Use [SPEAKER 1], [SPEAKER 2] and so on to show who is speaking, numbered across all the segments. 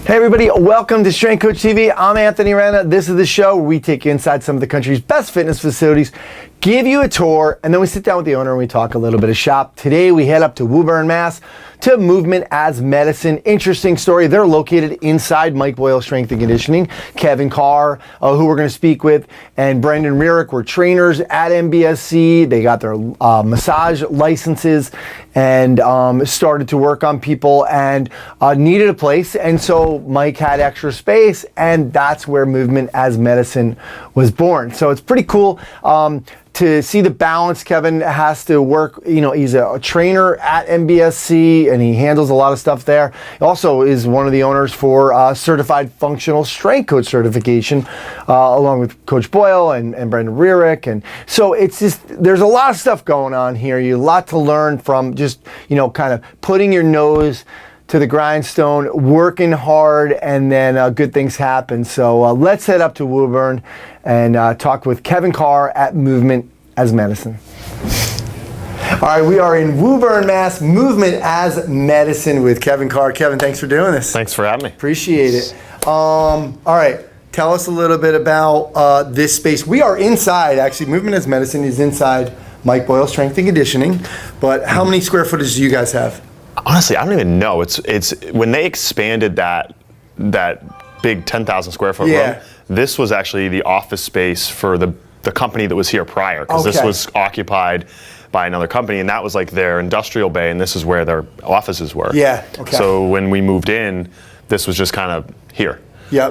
[SPEAKER 1] Hey everybody, welcome to Strength Coach TV. I'm Anthony Rana. This is the show where we take you inside some of the country's best fitness facilities, give you a tour, and then we sit down with the owner and we talk a little bit of shop. Today we head up to Woburn, Mass. to Movement as Medicine. Interesting story. They're located inside Mike Boyle Strength and Conditioning. Kevin Carr, who we're going to speak with, and Brendan Rierick were trainers at MBSC. They got their massage licenses and started to work on people and needed a place. And so Mike had extra space, and that's where Movement as Medicine was born. So it's pretty cool. To see the balance. Kevin has to work, he's a trainer at MBSC and he handles a lot of stuff there. He also is one of the owners for Certified Functional Strength Coach certification, along with Coach Boyle and Brendan Rierick. And so it's just, there's a lot of stuff going on here. You a lot to learn from just, kind of putting your nose to the grindstone, working hard, and then good things happen. So let's head up to Woburn and talk with Kevin Carr at Movement as Medicine. All right, we are in Woburn, Mass. Movement as Medicine with Kevin Carr. Kevin, thanks for doing this.
[SPEAKER 2] Thanks for having me.
[SPEAKER 1] Appreciate it. All right, tell us a little bit about this space. We are inside, actually. Movement as Medicine is inside Mike Boyle Strength and Conditioning. But how many square footage do you guys have?
[SPEAKER 2] Honestly, I don't even know. It's when they expanded that big 10,000 square foot room, this was actually the office space for the company that was here prior, because this was occupied by another company, and that was like their industrial bay, and this is where their offices were. So when we moved in, this was just kind of here.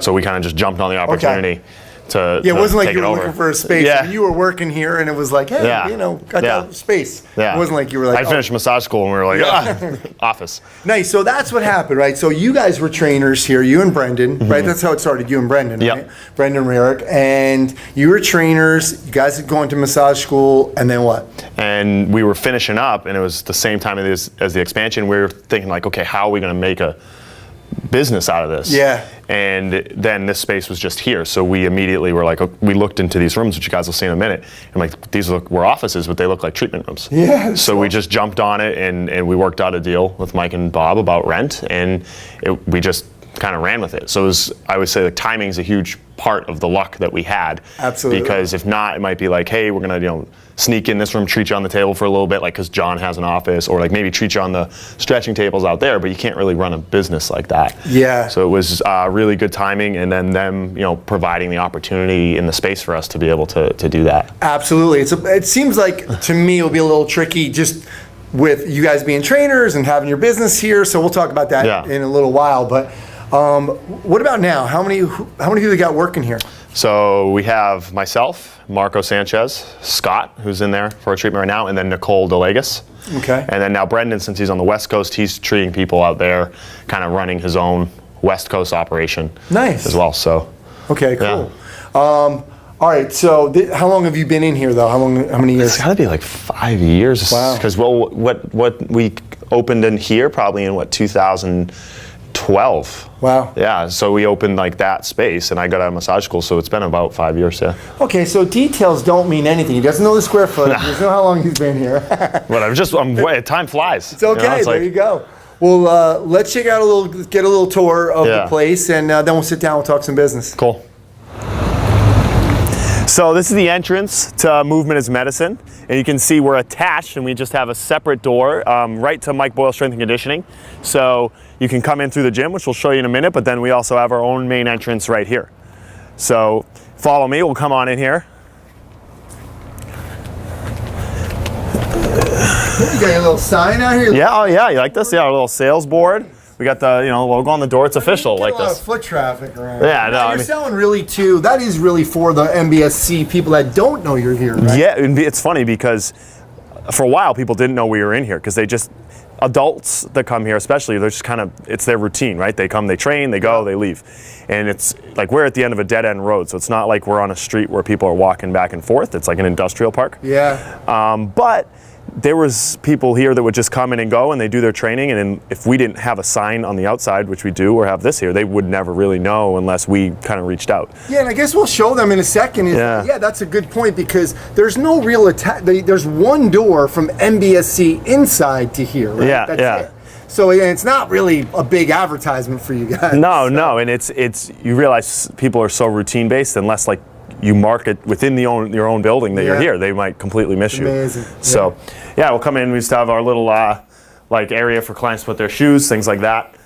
[SPEAKER 2] So we kind of just jumped on the opportunity. It wasn't like you were looking for a space. I mean, you were working here and it was like, hey, got that space. It wasn't like you were like, I finished massage school and we were like, office.
[SPEAKER 1] Nice. So that's what happened, right? So you guys were trainers here, you and Brendan, right? That's how it started, you and Brendan, right? Brendan Rierick. And you were trainers, you guys had gone to massage school, and then what?
[SPEAKER 2] And we were finishing up, and it was the same time as the expansion. We were thinking like, okay, how are we going to make a business out of this? And then this space was just here, so we immediately were like, we looked into these rooms, which you guys will see in a minute, and like, these were offices, but they look like treatment rooms. So we just jumped on it, and we worked out a deal with Mike and Bob about rent, and we just kind of ran with it. So it was, I would say, like, timing is a huge part of the luck that we had.
[SPEAKER 1] Absolutely.
[SPEAKER 2] Because if not, it might be like, hey, we're gonna sneak in this room, treat you on the table for a little bit, like, because John has an office, or like maybe treat you on the stretching tables out there, but you can't really run a business like that. So it was really good timing, and then them providing the opportunity in the space for us to be able to do that.
[SPEAKER 1] Absolutely. It seems like, to me, it'll be a little tricky just with you guys being trainers and having your business here, so we'll talk about that in a little while. But what about now? How many people you got working here?
[SPEAKER 2] So we have myself, Marco Sanchez, Scott, who's in there for a treatment right now, and then Nicole DeLagus. And then now Brendan, since he's on the West Coast, he's treating people out there, kind of running his own West Coast operation. As well. So.
[SPEAKER 1] Cool. All right. So how long have you been in here, though? How many years?
[SPEAKER 2] It's got to be like 5 years.
[SPEAKER 1] Wow.
[SPEAKER 2] Because what we opened in here probably in 2012.
[SPEAKER 1] Wow.
[SPEAKER 2] Yeah, so we opened like that space, and I got out of massage school, so it's been about 5 years,
[SPEAKER 1] Okay, so details don't mean anything. He doesn't know the square footage. He doesn't know how long he's been here.
[SPEAKER 2] But time flies.
[SPEAKER 1] It's okay, there you go. Well, let's check out get a little tour of the place, and then we'll sit down and talk some business.
[SPEAKER 2] Cool. So this is the entrance to Movement as Medicine, and you can see we're attached, and we just have a separate door right to Mike Boyle Strength and Conditioning. So you can come in through the gym, which we'll show you in a minute, but then we also have our own main entrance right here. So follow me, we'll come on in here.
[SPEAKER 1] You got a little sign out here?
[SPEAKER 2] Yeah, you like this? Yeah, our little sales board. We got the logo on the door. It's official, like this.
[SPEAKER 1] A lot of foot traffic around.
[SPEAKER 2] You're
[SPEAKER 1] selling really too. That is really for the MBSC people that don't know you're here, right?
[SPEAKER 2] Yeah, it's funny because for a while people didn't know we were in here, because adults that come here especially, they're just it's their routine, right? They come, they train, they go, they leave. And it's like we're at the end of a dead end road, so it's not like we're on a street where people are walking back and forth. It's like an industrial park. But there was people here that would just come in and go, and they do their training, and then if we didn't have a sign on the outside, which we do, or have this here, they would never really know unless we kind of reached out.
[SPEAKER 1] And I guess we'll show them in a second. That's a good point, because there's no real there's one door from MBSC inside to here, right? That's it. So it's not really a big advertisement for you guys.
[SPEAKER 2] No, and it's you realize people are so routine based, unless like you market within your own building that you're here, they might completely miss you.
[SPEAKER 1] Amazing.
[SPEAKER 2] So we'll come in. We just have our little like area for clients to put their shoes, things like that,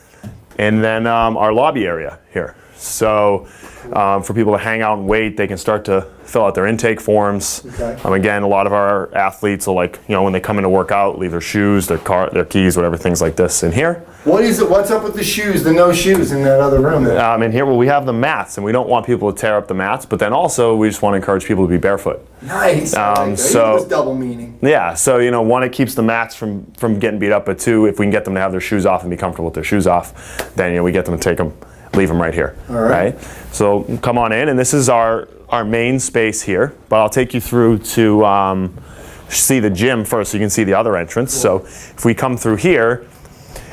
[SPEAKER 2] and then our lobby area here. So for people to hang out and wait, they can start to fill out their intake forms. Again, a lot of our athletes will, like, when they come in to work out, leave their shoes, their their keys, whatever, things like this in here.
[SPEAKER 1] What is it? What's up with the shoes, the no shoes in that other room?
[SPEAKER 2] In here, well, we have the mats, and we don't want people to tear up the mats, but then also we just want to encourage people to be barefoot.
[SPEAKER 1] Nice. So it was double meaning.
[SPEAKER 2] Yeah, so one, it keeps the mats from getting beat up, but two, if we can get them to have their shoes off and be comfortable with their shoes off, then we get them to take them, leave them right here.
[SPEAKER 1] All right.
[SPEAKER 2] So come on in, and this is our main space here, but I'll take you through to see the gym first so you can see the other entrance. Cool. So if we come through here,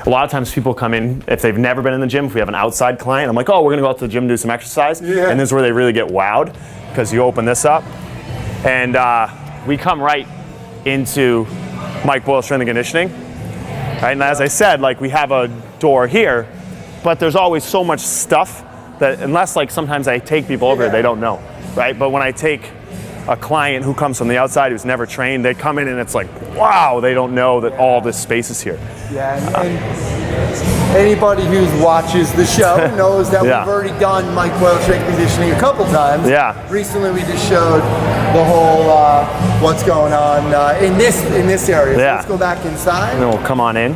[SPEAKER 2] a lot of times people come in, if they've never been in the gym, if we have an outside client, I'm like, oh, we're gonna go out to the gym and do some exercise. Yeah. And this is where they really get wowed, because you open this up, and we come right into Mike Boyle Strength and Conditioning. Right? And as I said, like, we have a door here, but there's always so much stuff that unless, like, sometimes I take people over here, they don't know, right? But when I take a client who comes from the outside who's never trained, they come in and it's like, wow, they don't know that all this space is here.
[SPEAKER 1] Yeah, and anybody who watches the show knows that we've already done Mike Boyle Strength Conditioning a couple times.
[SPEAKER 2] Yeah.
[SPEAKER 1] Recently we just showed the whole what's going on in this area. So let's go back inside.
[SPEAKER 2] And then we'll come on in.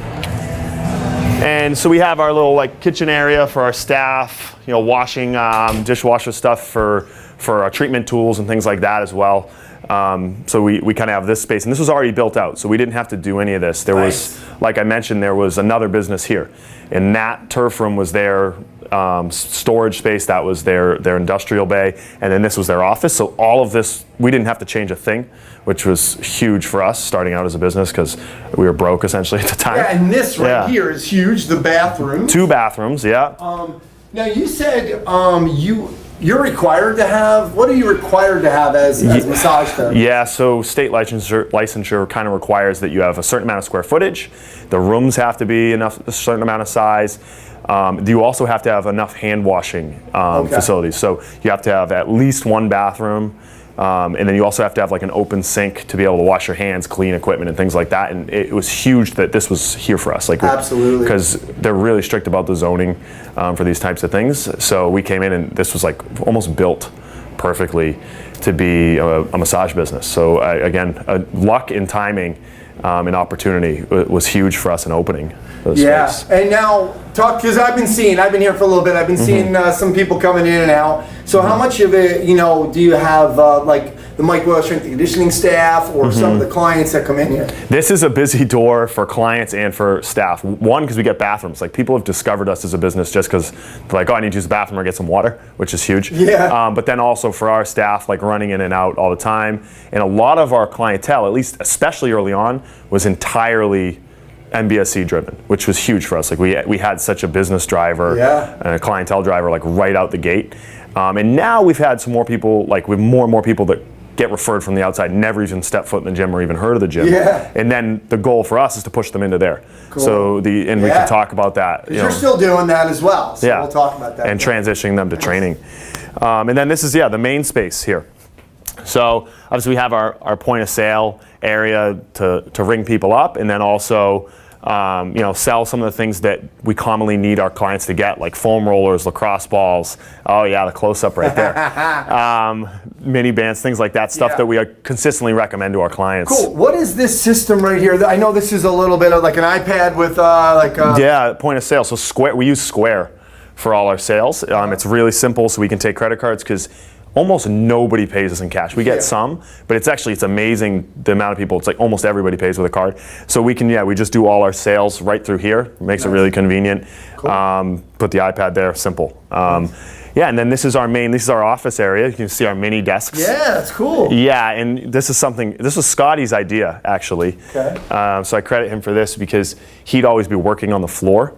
[SPEAKER 2] And so we have our little, like, kitchen area for our staff, washing dishwasher stuff for our treatment tools and things like that as well. So we kind of have this space, and this was already built out, so we didn't have to do any of this. There was, like I mentioned, there was another business here, and that turf room was their storage space, that was their industrial bay, and then this was their office. So all of this, we didn't have to change a thing, which was huge for us starting out as a business, because we were broke essentially at the time.
[SPEAKER 1] Yeah, and this here is huge, the bathroom.
[SPEAKER 2] 2 bathrooms, yeah.
[SPEAKER 1] Now you said you're required to have, what are you required to have as massage therapist?
[SPEAKER 2] Yeah, so state licensure kind of requires that you have a certain amount of square footage. The rooms have to be a certain amount of size. You also have to have enough hand washing facilities. So you have to have at least 1 bathroom. And then you also have to have, like, an open sink to be able to wash your hands, clean equipment, and things like that. And it was huge that this was here for us. Like,
[SPEAKER 1] absolutely.
[SPEAKER 2] Because they're really strict about the zoning for these types of things. So we came in, and this was, like, almost built perfectly to be a massage business. So again, luck and timing and opportunity was huge for us in opening the space.
[SPEAKER 1] And now because I've been here for a little bit, I've been seeing some people coming in and out. So how much of it, do you have like the Mike Boyle Strength and Conditioning staff or some of the clients that come in here?
[SPEAKER 2] This is a busy door for clients and for staff. One, because we get bathrooms. Like, people have discovered us as a business just because they're like, oh, I need to use the bathroom or get some water, which is huge.
[SPEAKER 1] Yeah.
[SPEAKER 2] But then also for our staff, like, running in and out all the time. And a lot of our clientele, at least especially early on, was entirely MBSC driven, which was huge for us. Like, we had such a business driver and a clientele driver, like, right out the gate. And now we've had some more people, like, we have more and more people that get referred from the outside, never even step foot in the gym or even heard of the gym. Yeah. And then the goal for us is to push them into there. Cool. So we can talk about that.
[SPEAKER 1] You're still doing that as well. So we'll talk about that.
[SPEAKER 2] And transitioning them to training. And then this is the main space here. So obviously we have our point of sale area to ring people up, and then also sell some of the things that we commonly need our clients to get, like foam rollers, lacrosse balls. Oh yeah, the close-up right there. Mini bands, things like that, stuff that we consistently recommend to our clients.
[SPEAKER 1] Cool. What is this system right here? I know this is a little bit of like an iPad with
[SPEAKER 2] Yeah, point of sale. So Square, we use Square for all our sales. It's really simple, so we can take credit cards, because almost nobody pays us in cash. We get some, but it's amazing the amount of people. It's like almost everybody pays with a card. So we just do all our sales right through here. It makes it really convenient. Cool. Put the iPad there, simple. And then this is our office area. You can see our mini desks.
[SPEAKER 1] Yeah, that's cool.
[SPEAKER 2] Yeah, and this was Scotty's idea, actually.
[SPEAKER 1] Okay.
[SPEAKER 2] So I credit him for this, because he'd always be working on the floor.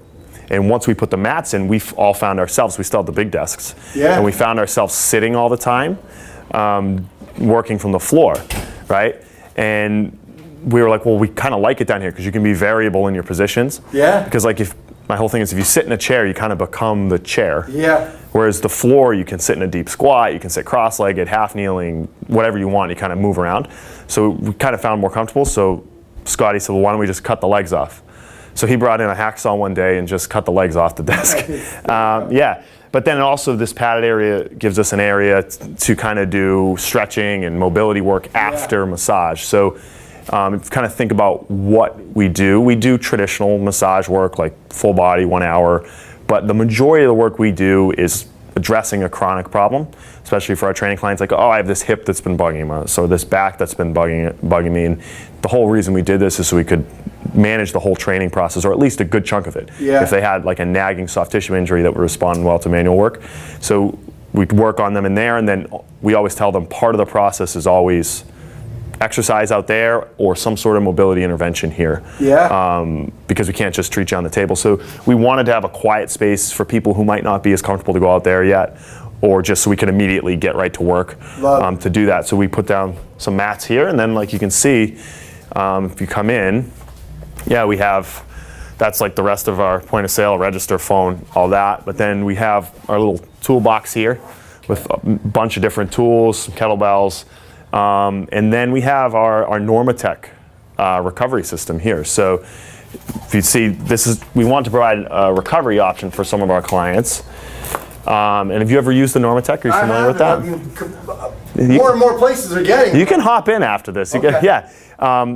[SPEAKER 2] And once we put the mats in, we all found ourselves, we still had the big desks, and we found ourselves sitting all the time, working from the floor, right? And we were like, well, we kind of like it down here because you can be variable in your positions.
[SPEAKER 1] Yeah.
[SPEAKER 2] Because like my whole thing is if you sit in a chair, you kind of become the chair.
[SPEAKER 1] Yeah.
[SPEAKER 2] Whereas the floor, you can sit in a deep squat, you can sit cross-legged, half kneeling, whatever you want, you kind of move around. So we kind of found more comfortable. So Scotty said, well, why don't we just cut the legs off? So he brought in a hacksaw one day and just cut the legs off the desk. Yeah. But then also this padded area gives us an area to kind of do stretching and mobility work after massage. So kind of think about what we do. We do traditional massage work like full body, 1 hour, but the majority of the work we do is addressing a chronic problem, especially for our training clients, like, oh, I have this hip that's been bugging me, so this back that's been bugging me. And the whole reason we did this is so we could manage the whole training process, or at least a good chunk of it.
[SPEAKER 1] Yeah.
[SPEAKER 2] If they had like a nagging soft tissue injury that would respond well to manual work. So we'd work on them in there, and then we always tell them part of the process is always exercise out there or some sort of mobility intervention here.
[SPEAKER 1] Yeah.
[SPEAKER 2] Because we can't just treat you on the table. So we wanted to have a quiet space for people who might not be as comfortable to go out there yet, or just so we can immediately get right to work to do that. So we put down some mats here, and then like you can see, if you come in, yeah, we have, that's like the rest of our point of sale, register, phone, all that. But then we have our little toolbox here with a bunch of different tools, some kettlebells. And then we have our Normatec recovery system here. So if you see, we want to provide a recovery option for some of our clients. And have you ever used the Normatec? Are you familiar with that?
[SPEAKER 1] More and more places are getting.
[SPEAKER 2] You can hop in after this.
[SPEAKER 1] Okay.
[SPEAKER 2] Yeah.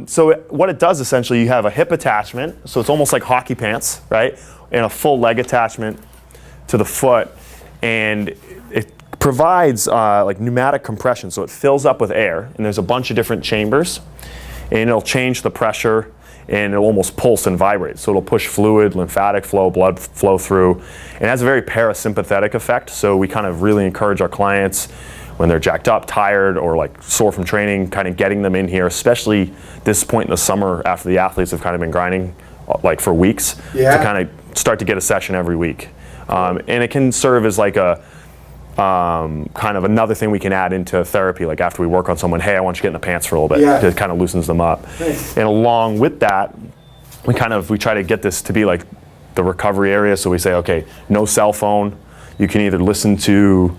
[SPEAKER 2] So what it does essentially, you have a hip attachment, so it's almost like hockey pants, right? And a full leg attachment to the foot, and it provides like pneumatic compression, so it fills up with air, and there's a bunch of different chambers, and it'll change the pressure, and it'll almost pulse and vibrate. So it'll push fluid, lymphatic flow, blood flow through. It has a very parasympathetic effect, so we kind of really encourage our clients when they're jacked up, tired, or like sore from training, kind of getting them in here, especially this point in the summer after the athletes have kind of been grinding like for weeks, to kind of start to get a session every week. And it can serve as like a kind of another thing we can add into therapy, like after we work on someone, hey, I want you to get in the pants for a little bit. It kind of loosens them up. Nice. And along with that, we try to get this to be like the recovery area. So we say, okay, no cell phone. You can either listen to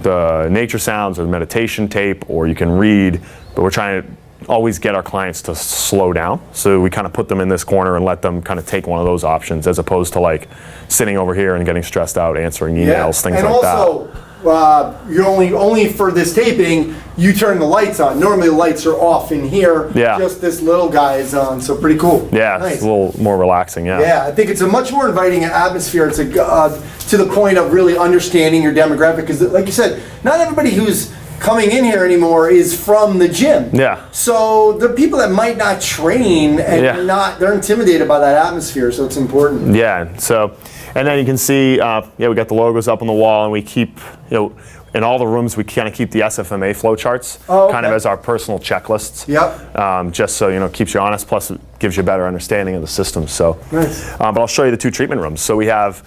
[SPEAKER 2] the nature sounds or the meditation tape, or you can read, but we're trying to always get our clients to slow down. So we kind of put them in this corner and let them kind of take one of those options, as opposed to like sitting over here and getting stressed out, answering emails, things like that.
[SPEAKER 1] And also, you're only for this taping, you turn the lights on. Normally the lights are off in here.
[SPEAKER 2] Yeah.
[SPEAKER 1] Just this little guy is on, so pretty cool.
[SPEAKER 2] Yeah,
[SPEAKER 1] nice.
[SPEAKER 2] It's a little more relaxing, yeah.
[SPEAKER 1] Yeah, I think it's a much more inviting atmosphere. It's to the point of really understanding your demographic, because like you said, not everybody who's coming in here anymore is from the gym.
[SPEAKER 2] Yeah.
[SPEAKER 1] So the people that might not train and they're intimidated by that atmosphere, so it's important.
[SPEAKER 2] Yeah, so, and then you can see, we got the logos up on the wall, and we keep, in all the rooms, we kind of keep the SFMA flow charts kind of as our personal checklists.
[SPEAKER 1] Yep.
[SPEAKER 2] Just so, it keeps you honest, plus it gives you a better understanding of the system. So,
[SPEAKER 1] nice.
[SPEAKER 2] But I'll show you the two treatment rooms. So we have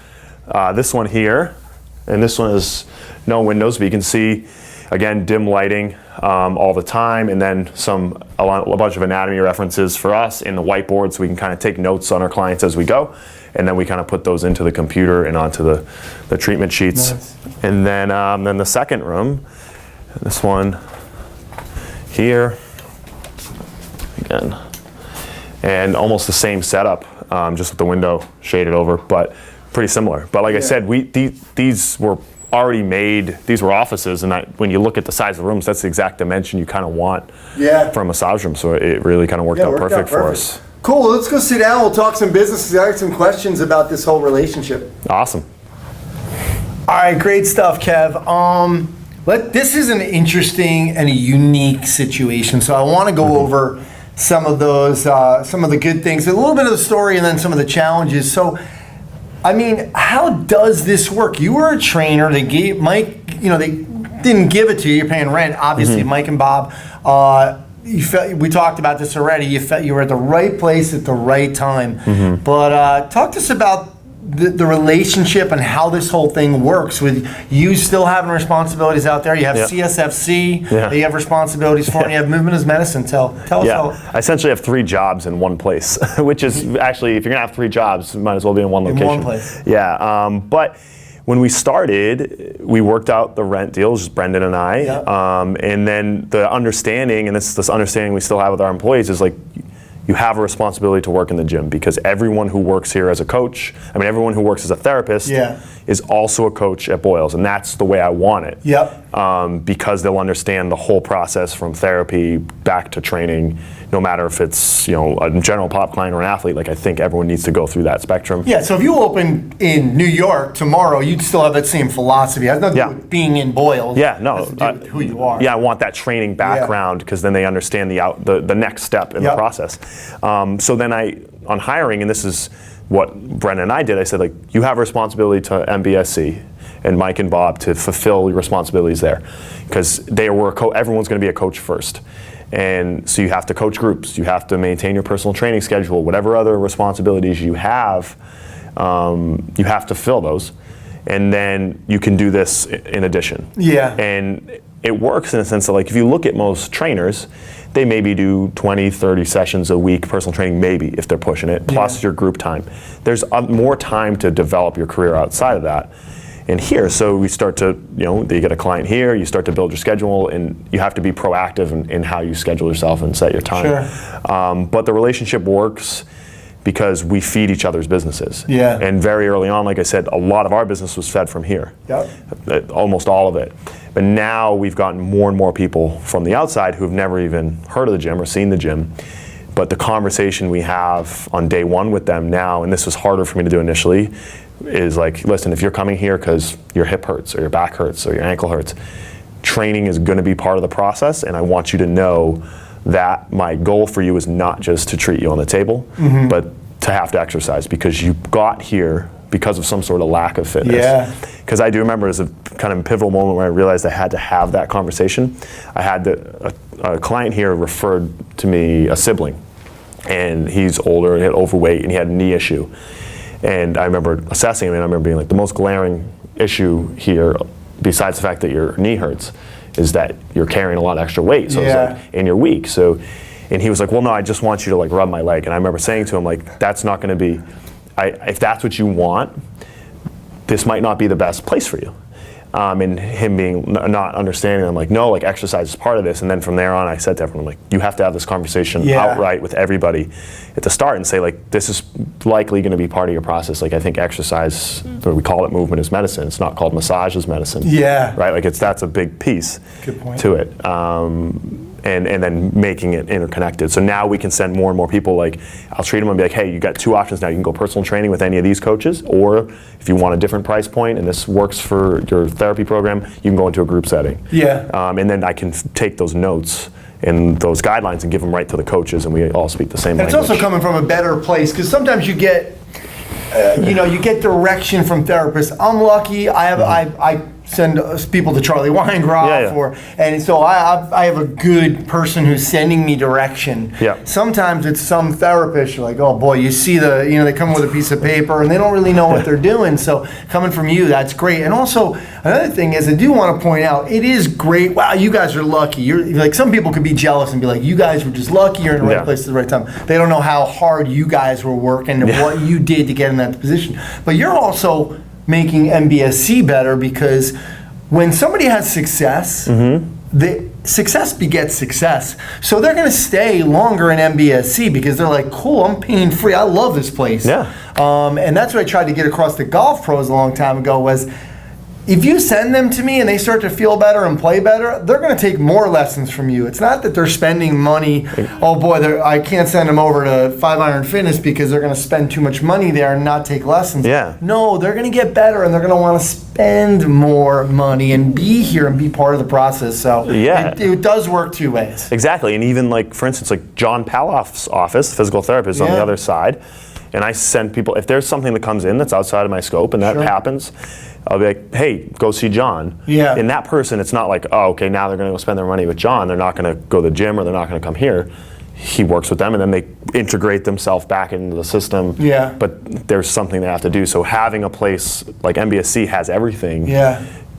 [SPEAKER 2] this one here, and this one is no windows, but you can see, again, dim lighting all the time, and then a bunch of anatomy references for us in the whiteboard, so we can kind of take notes on our clients as we go, and then we kind of put those into the computer and onto the treatment sheets.
[SPEAKER 1] Nice.
[SPEAKER 2] And then the second room, this one here, again, and almost the same setup, just with the window shaded over, but pretty similar. But like I said, these were already made, these were offices, and when you look at the size of the rooms, that's the exact dimension you kind of want for a massage room, so it really kind of worked out perfect for us.
[SPEAKER 1] Cool, let's go sit down, we'll talk some business. I got some questions about this whole relationship.
[SPEAKER 2] Awesome.
[SPEAKER 1] All right, great stuff, Kev. This is an interesting and a unique situation, so I want to go over some of those, some of the good things, a little bit of the story, and then some of the challenges. So, I mean, how does this work? You were a trainer. They gave Mike, they didn't give it to you. You're paying rent, obviously. Mike and Bob. We talked about this already. You felt you were at the right place at the right time. But talk to us about the relationship and how this whole thing works with you still having responsibilities out there. You have CSFC that you have responsibilities for, and you have movement as medicine. Tell us how.
[SPEAKER 2] I essentially have 3 jobs in one place, which is actually, if you're going to have 3 jobs, you might as well be in one location.
[SPEAKER 1] In one place.
[SPEAKER 2] Yeah, but when we started, we worked out the rent deals, just Brendan and I, and then the understanding, and this understanding we still have with our employees is like, you have a responsibility to work in the gym, because everyone who works here as a coach, everyone who works as a therapist is also a coach at Boyle's, and that's the way I want it. Because they'll understand the whole process from therapy back to training, no matter if it's a general pop client or an athlete. Like, I think everyone needs to go through that spectrum.
[SPEAKER 1] Yeah, so if you open in New York tomorrow, you'd still have that same philosophy. It has nothing to do with being in Boyle's.
[SPEAKER 2] Yeah, no.
[SPEAKER 1] It has to do with who you are.
[SPEAKER 2] Yeah, I want that training background, because then they understand the next step in the process. So then on hiring, and this is what Brendan and I did, I said, like, you have a responsibility to MBSC and Mike and Bob to fulfill your responsibilities there, because everyone's going to be a coach first. And so you have to coach groups, you have to maintain your personal training schedule, whatever other responsibilities you have to fill those. And then you can do this in addition.
[SPEAKER 1] Yeah.
[SPEAKER 2] And it works in a sense that, like, if you look at most trainers, they maybe do 20, 30 sessions a week, personal training, maybe, if they're pushing it, plus your group time. There's more time to develop your career outside of that. And here, so we start to, you get a client here, you start to build your schedule, and you have to be proactive in how you schedule yourself and set your time.
[SPEAKER 1] Sure.
[SPEAKER 2] But the relationship works because we feed each other's businesses.
[SPEAKER 1] Yeah.
[SPEAKER 2] And very early on, like I said, a lot of our business was fed from here.
[SPEAKER 1] Yep.
[SPEAKER 2] Almost all of it. But now we've gotten more and more people from the outside who have never even heard of the gym or seen the gym. But the conversation we have on day one with them now, and this was harder for me to do initially, is like, listen, if you're coming here because your hip hurts or your back hurts or your ankle hurts, training is going to be part of the process, and I want you to know that my goal for you is not just to treat you on the table, but to have to exercise, because you got here because of some sort of lack of fitness.
[SPEAKER 1] Yeah.
[SPEAKER 2] Because I do remember as a kind of pivotal moment where I realized I had to have that conversation. I had a client here referred to me a sibling, and he's older and he had overweight and he had a knee issue. And I remember assessing him, and I remember being like, the most glaring issue here, besides the fact that your knee hurts, is that you're carrying a lot of extra weight. So it's like, and you're weak. So, and he was like, well, no, I just want you to like rub my leg. And I remember saying to him, like, that's not going to be, if that's what you want, this might not be the best place for you. And him being not understanding, I'm like, no, like, exercise is part of this. And then from there on, I said to everyone, like, you have to have this conversation outright with everybody at the start and say, like, this is likely going to be part of your process. Like, I think exercise, or we call it movement as medicine. It's not called massage as medicine.
[SPEAKER 1] Yeah.
[SPEAKER 2] Right? Like, that's a big piece to it. And then making it interconnected. So now we can send more and more people, like, I'll treat them and be like, hey, you got 2 options now. You can go personal training with any of these coaches, or if you want a different price point and this works for your therapy program, you can go into a group setting.
[SPEAKER 1] Yeah.
[SPEAKER 2] And then I can take those notes and those guidelines and give them right to the coaches, and we all speak the same language.
[SPEAKER 1] It's also coming from a better place, because sometimes you get, you get direction from therapists. I'm lucky. I send people to Charlie Weingroff, and so I have a good person who's sending me direction.
[SPEAKER 2] Yeah.
[SPEAKER 1] Sometimes it's some therapist, you're like, oh boy, you see they come with a piece of paper and they don't really know what they're doing. So coming from you, that's great. And also another thing is, I do want to point out, it is great. Wow, you guys are lucky. You're like, some people could be jealous and be like, you guys were just lucky. You're in the right place at the right time. They don't know how hard you guys were working and what you did to get in that position. But you're also making MBSC better, because when somebody has success, the success begets success. So they're going to stay longer in MBSC because they're like, cool, I'm pain free. I love this place.
[SPEAKER 2] Yeah.
[SPEAKER 1] And that's what I tried to get across to golf pros a long time ago was, if you send them to me and they start to feel better and play better, they're going to take more lessons from you. It's not that they're spending money. Oh boy, I can't send them over to 5 Iron Fitness because they're going to spend too much money there and not take lessons.
[SPEAKER 2] Yeah.
[SPEAKER 1] No, they're going to get better and they're going to want to spend more money and be here and be part of the process. So it does work 2 ways.
[SPEAKER 2] Exactly. And even like, for instance, like John Paloff's office, physical therapist, on the other side, and I send people, if there's something that comes in that's outside of my scope, and that happens, I'll be like, hey, go see John.
[SPEAKER 1] Yeah.
[SPEAKER 2] And that person, it's not like, oh, okay, now they're going to go spend their money with John. They're not going to go to the gym, or they're not going to come here. he works with them, and then they integrate themselves back into the system.
[SPEAKER 1] Yeah.
[SPEAKER 2] But there's something they have to do. So having a place like MBSC has everything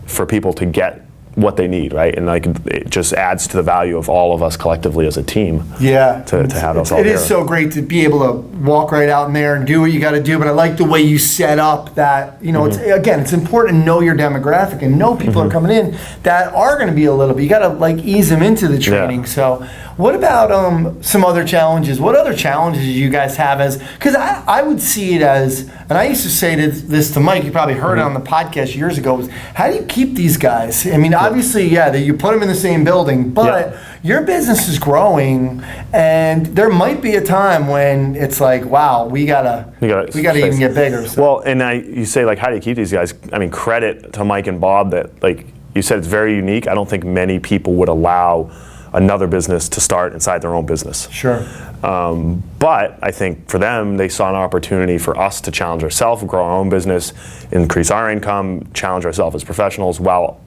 [SPEAKER 2] for people to get what they need, right? And like it just adds to the value of all of us collectively as a team.
[SPEAKER 1] Yeah.
[SPEAKER 2] To have us all
[SPEAKER 1] It
[SPEAKER 2] here.
[SPEAKER 1] is so great to be able to walk right out in there and do what you got to do. But I like the way you set up that, you know, it's important to know your demographic and know people are coming in that are going to be a little bit, you got to like ease them into the training.
[SPEAKER 2] Yeah.
[SPEAKER 1] So what about some other challenges? What other challenges do you guys have because I would see it as, and I used to say this to Mike, you probably heard it on the podcast years ago, was how do you keep these guys? I mean, obviously, that you put them in the same building, but your business is growing, and there might be a time when it's like, wow, we gotta even get bigger. So.
[SPEAKER 2] Well, and you say like, how do you keep these guys? I mean, credit to Mike and Bob that, like you said, it's very unique. I don't think many people would allow another business to start inside their own business.
[SPEAKER 1] Sure.
[SPEAKER 2] But I think for them, they saw an opportunity for us to challenge ourselves, grow our own business, increase our income, challenge ourselves as professionals while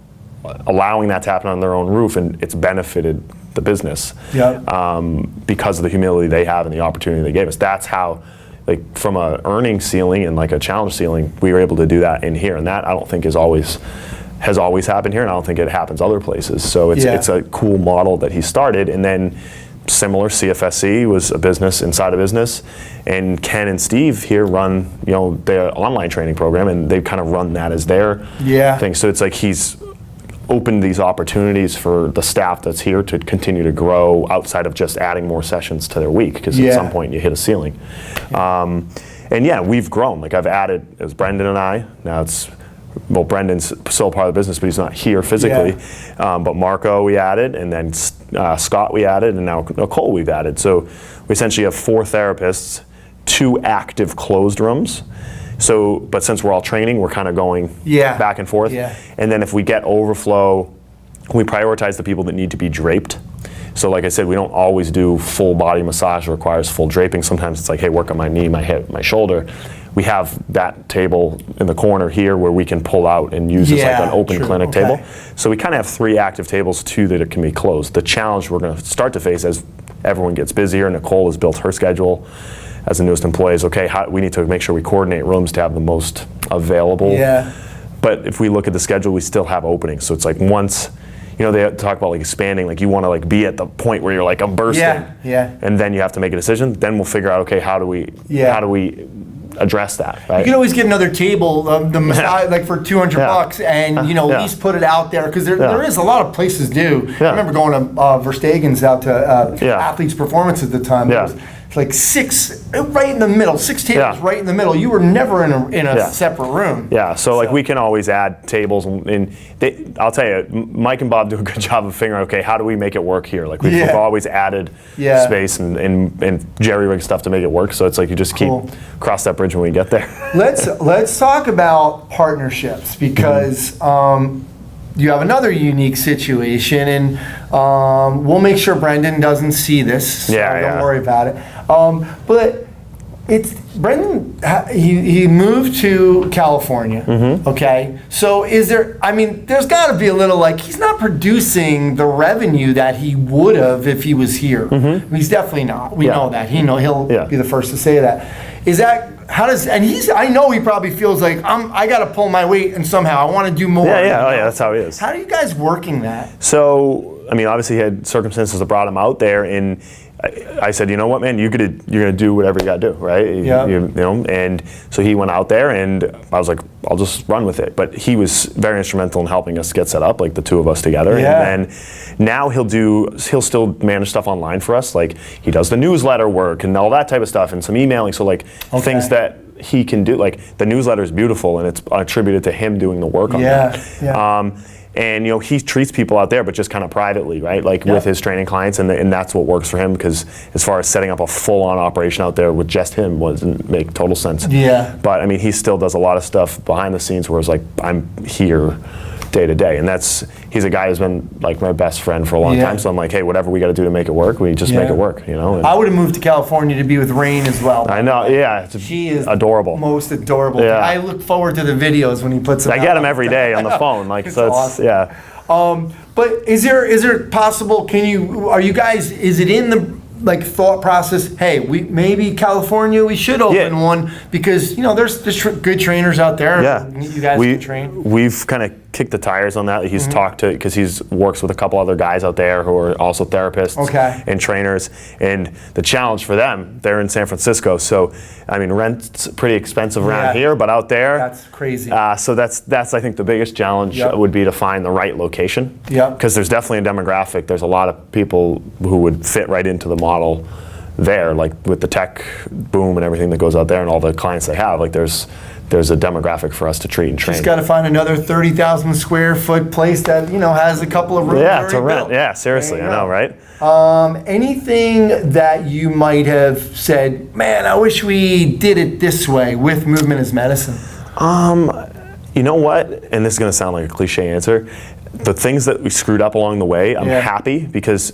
[SPEAKER 2] allowing that to happen on their own roof, and it's benefited the business because of the humility they have and the opportunity they gave us. That's how, like from a earning ceiling and like a challenge ceiling, we were able to do that in here, and that I don't think has always happened here, and I don't think it happens other places. So it's a cool model that he started, and then similar, CFSC was a business inside a business, and Ken and Steve here run, their online training program, and they kind of run that as their thing. So it's like he's opened these opportunities for the staff that's here to continue to grow outside of just adding more sessions to their week, because at some point you hit a ceiling. And we've grown. Like I've added, it was Brendan and I, now it's, well, Brendan's still part of the business, but he's not here physically. But Marco we added, and then Scott we added, and now Nicole we've added. So we essentially have 4 therapists, 2 active closed rooms. So, but since we're all training, we're kind of going back and forth. And then if we get overflow, we prioritize the people that need to be draped. So like I said, we don't always do full body massage that requires full draping. Sometimes it's like, hey, work on my knee, my hip, my shoulder. We have that table in the corner here where we can pull out and use as like an open clinic table. So we kind of have 3 active tables, 2 that can be closed. The challenge we're going to start to face as everyone gets busier, Nicole has built her schedule as the newest employee, is okay, we need to make sure we coordinate rooms to have the most available. But if we look at the schedule, we still have openings. So it's like once, they talk about like expanding, like you want to like be at the point where you're like, I'm bursting. And then you have to make a decision. Then we'll figure out, okay, how do we address that, right? You
[SPEAKER 1] can always get another table, the massage, like for $200 and, at least put it out there, because there is a lot of places do. I remember going to Verstegen's out to Athletes Performance at the time. There was like 6 right in the middle, 6 tables right in the middle. You were never in a separate room.
[SPEAKER 2] So like we can always add tables, and I'll tell you, Mike and Bob do a good job of figuring out, okay, how do we make it work here? Like we've always added space and jerry-rig stuff to make it work. So it's like you just keep cross that bridge when we get there.
[SPEAKER 1] Let's talk about partnerships, because you have another unique situation, and we'll make sure Brendan doesn't see this, so don't worry about it. But Brendan, he moved to California, okay? So there's got to be a little, like, he's not producing the revenue that he would have if he was here. He's definitely not. We know that. He'll be the first to say that. Is that, I know he probably feels like, I got to pull my weight, and somehow I want to do more.
[SPEAKER 2] That's how he is.
[SPEAKER 1] How are you guys working that?
[SPEAKER 2] So, obviously he had circumstances that brought him out there, and I said, you know what, man, you're gonna do whatever you gotta do, right? And so he went out there, and I was like, I'll just run with it. But he was very instrumental in helping us get set up, like the 2 of us together. And then now he'll still manage stuff online for us, like he does the newsletter work and all that type of stuff, and some emailing. So like things that he can do, like the newsletter is beautiful, and it's attributed to him doing the work on that. And he treats people out there, but just kind of privately, right? Like with his training clients, and that's what works for him, because as far as setting up a full-on operation out there with just him wouldn't make total sense. But he still does a lot of stuff behind the scenes where it's like, I'm here day to day, and he's a guy who's been like my best friend for a long time. So I'm like, hey, whatever we got to do to make it work, we just make it work, And
[SPEAKER 1] I would have moved to California to be with Rain as well.
[SPEAKER 2] I know, she is adorable,
[SPEAKER 1] most adorable. I look forward to the videos when he puts them.
[SPEAKER 2] I get him every day on the phone, like so. It's awesome.
[SPEAKER 1] But is there possible? Is it in like thought process, hey, maybe California, we should open one because, there's good trainers out there.
[SPEAKER 2] Yeah.
[SPEAKER 1] You guys can train.
[SPEAKER 2] We've kind of kicked the tires on that. He's talked to, because he's works with a couple other guys out there who are also therapists and trainers. And the challenge for them, they're in San Francisco. So, I mean, rent's pretty expensive around here, but out there.
[SPEAKER 1] That's crazy.
[SPEAKER 2] So that's I think the biggest challenge would be to find the right location. Because there's definitely a demographic. There's a lot of people who would fit right into the model there, like with the tech boom and everything that goes out there and all the clients they have. Like there's a demographic for us to treat and train.
[SPEAKER 1] Just got to find another 30,000 square foot place that has a couple of rooms.
[SPEAKER 2] Yeah, to rent. Yeah, seriously, I know, right?
[SPEAKER 1] Anything that you might have said, man, I wish we did it this way with movement as medicine?
[SPEAKER 2] You know what? And this is going to sound like a cliche answer. The things that we screwed up along the way, I'm happy because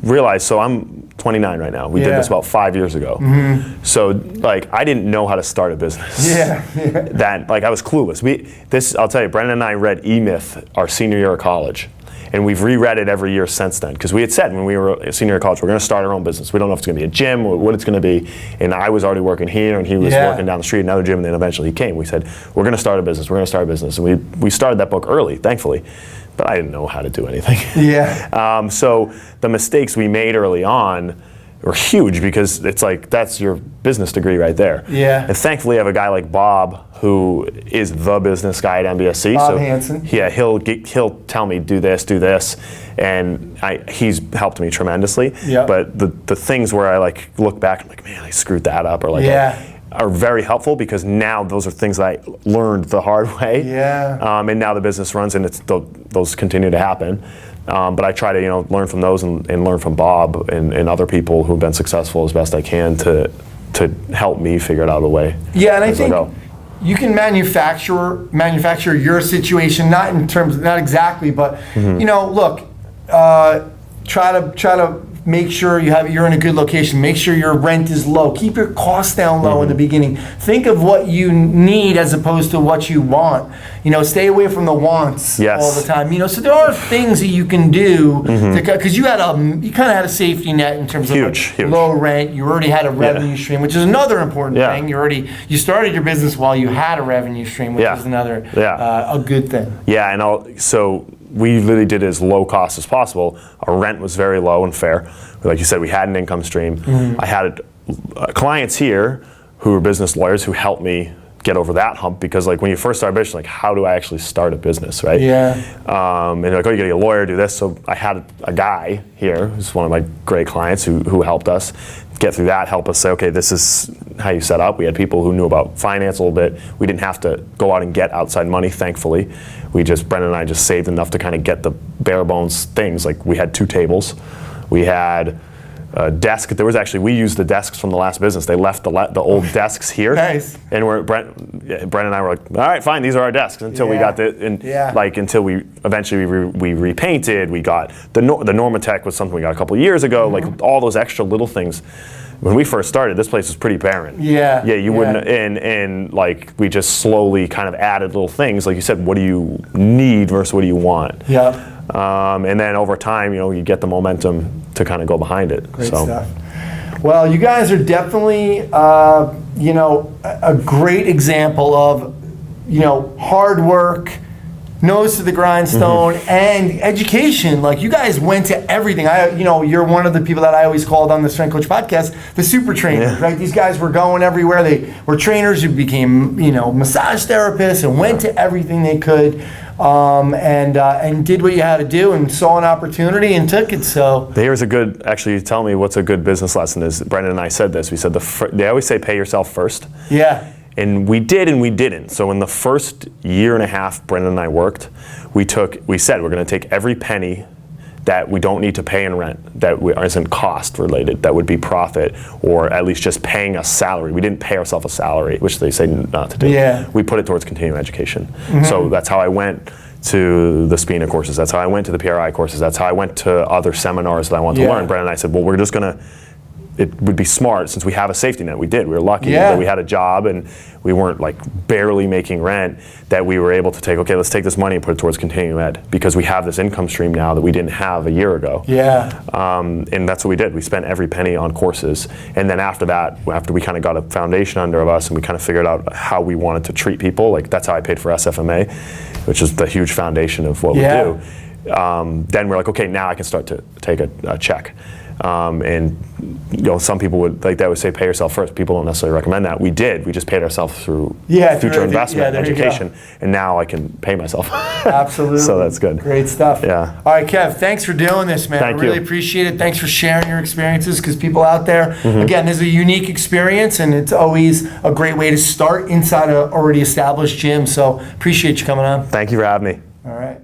[SPEAKER 2] realize. So I'm 29 right now. We did this about 5 years ago. So like I didn't know how to start a business. That like I was clueless. I'll tell you, Brendan and I read E-Myth our senior year of college. And we've reread it every year since then. Because we had said when we were a senior year of college, we're going to start our own business. We don't know if it's going to be a gym or what it's going to be. And I was already working here and he was working down the street at another gym. And then eventually he came. We said, we're going to start a business. We're going to start a business. And we started that book early, thankfully. But I didn't know how to do anything. So the mistakes we made early on were huge because it's like, that's your business degree right there. And thankfully I have a guy like Bob who is the business guy at MBSC.
[SPEAKER 1] Bob Hansen.
[SPEAKER 2] Yeah, he'll tell me do this, and he's helped me tremendously. But the things where I like look back, I'm like, man, I screwed that up, or like are very helpful because now those are things that I learned the hard way. And now the business runs and those continue to happen. But I try to learn from those and learn from Bob and other people who've been successful as best I can to help me figure out a way.
[SPEAKER 1] And I think you can manufacture your situation, not exactly, but look, try to make sure you're in a good location. Make sure your rent is low. Keep your costs down low in the beginning. Think of what you need as opposed to what you want. Stay away from the wants all the time. So there are things that you can do because you kind of had a safety net in terms of huge. Low rent. You already had a revenue stream, which is another important thing. You started your business while you had a revenue stream, which is another a good thing.
[SPEAKER 2] So we really did it as low cost as possible. Our rent was very low and fair. Like you said, we had an income stream. I had clients here who were business lawyers who helped me get over that hump because like when you first start a business, like how do I actually start a business, right? And they're like, oh, you gotta get a lawyer, do this. So I had a guy here, who's one of my great clients who helped us get through that, help us say, okay, this is how you set up. We had people who knew about finance a little bit. We didn't have to go out and get outside money, thankfully. Brendan and I just saved enough to kind of get the bare bones things. Like we had 2 tables. We had a desk. We used the desks from the last business. They left the old desks here.
[SPEAKER 1] Nice.
[SPEAKER 2] And Brendan and I were like, all right, fine, these are our desks until we got until we eventually we repainted. We got the Normatec was something we got a couple of years ago. Like all those extra little things. When we first started, this place was pretty barren. You wouldn't, and like we just slowly kind of added little things. Like you said, what do you need versus what do you want? And then over time, you get the momentum to kind of go behind it.
[SPEAKER 1] Great stuff. Well, you guys are definitely, a great example of, hard work, nose to the grindstone, and education. Like you guys went to everything. You're one of the people that I always called on the Strength Coach podcast, the super trainers, right? These guys were going everywhere. They were trainers who became, massage therapists and went to everything they could, and did what you had to do and saw an opportunity and took it. So
[SPEAKER 2] here's actually tell me what's a good business lesson is. Brendan and I said this. We said they always say pay yourself first. And we did and we didn't. So in the first year and a half Brendan and I worked, we said we're going to take every penny that we don't need to pay in rent, that isn't cost related, that would be profit, or at least just paying a salary. We didn't pay ourselves a salary, which they say not to do. We put it towards continuing education. So that's how I went to the SPINA courses. That's how I went to the PRI courses. That's how I went to other seminars that I wanted to learn. Brendan and I said, well, we're just going to
[SPEAKER 3] it would be smart, since we have a safety net. We did. We were lucky
[SPEAKER 1] Yeah.
[SPEAKER 3] that we had a job and we weren't like barely making rent, that we were able to take, okay, let's take this money and put it towards continuing ed, because we have this income stream now that we didn't have a year ago.
[SPEAKER 1] Yeah.
[SPEAKER 3] And that's what we did. We spent every penny on courses. And then after that, after we kind of got a foundation under us and we kind of figured out how we wanted to treat people, like that's how I paid for SFMA, which is the huge foundation of what we do. Then we're like, okay, now I can start to take a check. And some people would say pay yourself first. People don't necessarily recommend that. We did. We just paid ourselves through future investment and education, and now I can pay myself.
[SPEAKER 1] Absolutely.
[SPEAKER 3] So that's good.
[SPEAKER 1] Great stuff.
[SPEAKER 3] Yeah.
[SPEAKER 1] All right, Kev, thanks for doing this, man.
[SPEAKER 3] Thank
[SPEAKER 1] I really
[SPEAKER 3] you.
[SPEAKER 1] appreciate it. Thanks for sharing your experiences, because people out there, again, this is a unique experience, and it's always a great way to start inside an already established gym. So appreciate you coming on.
[SPEAKER 3] Thank you for having me.
[SPEAKER 1] All right.